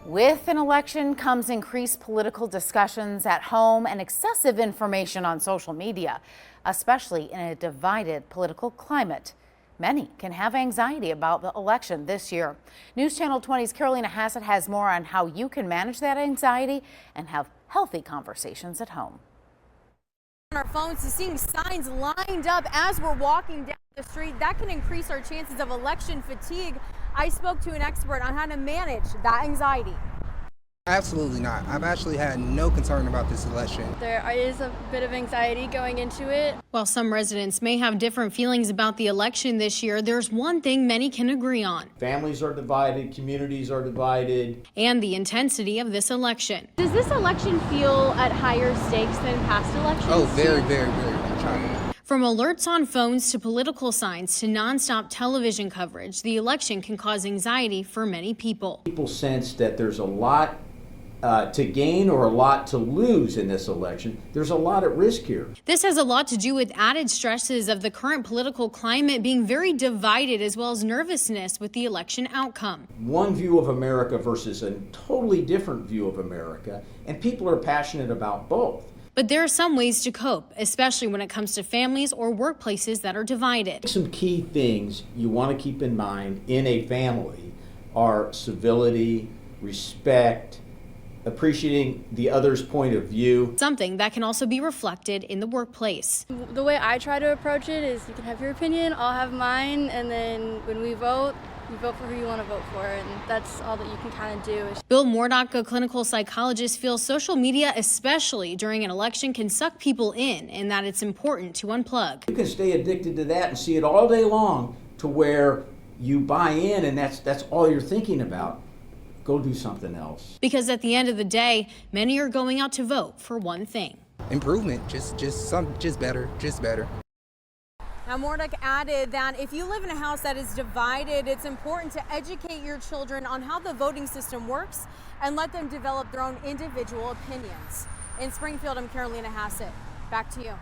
With an election comes increased political discussions at home and excessive information on social media, especially in a divided political climate. Many can have anxiety about the election this year. News Channel 20's Carolina Hassett has more on how you can manage that anxiety and have healthy conversations at home. On our phones to seeing signs lined up as we're walking down the street, that can increase our chances of election fatigue. I spoke to an expert on how to manage that anxiety. Absolutely not. I've actually had no concern about this election. There is a bit of anxiety going into it. While some residents may have different feelings about the election this year, there's one thing many can agree on. Families are divided, communities are divided. And the intensity of this election. Does this election feel at higher stakes than past elections? Oh, very, very, very much higher. From alerts on phones to political signs to nonstop television coverage, the election can cause anxiety for many people. People sense that there's a lot to gain or a lot to lose in this election. There's a lot at risk here. This has a lot to do with added stresses of the current political climate being very divided, as well as nervousness with the election outcome. One view of America versus a totally different view of America, and people are passionate about both. But there are some ways to cope, especially when it comes to families or workplaces that are divided. Some key things you want to keep in mind in a family are civility, respect, appreciating the other's point of view. Something that can also be reflected in the workplace. The way I try to approach it is you can have your opinion, I'll have mine, and then when we vote, you vote for who you want to vote for, and that's all that you can kind of do. Bill Mordock, a clinical psychologist, feels social media, especially during an election, can suck people in and that it's important to unplug. You can stay addicted to that and see it all day long to where you buy in and that's all you're thinking about. Go do something else. Because at the end of the day, many are going out to vote for one thing. Improvement, just better. Now, Mordock added that if you live in a house that is divided, it's important to educate your children on how the voting system works and let them develop their own individual opinions. In Springfield, I'm Carolina Hassett. Back to you.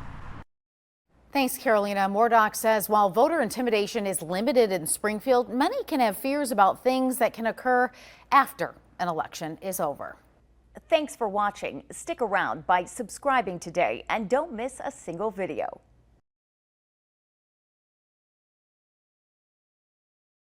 Thanks, Carolina. Mordock says while voter intimidation is limited in Springfield, many can have fears about things that can occur after an election is over. Thanks for watching. Stick around by subscribing today and don't miss a single video.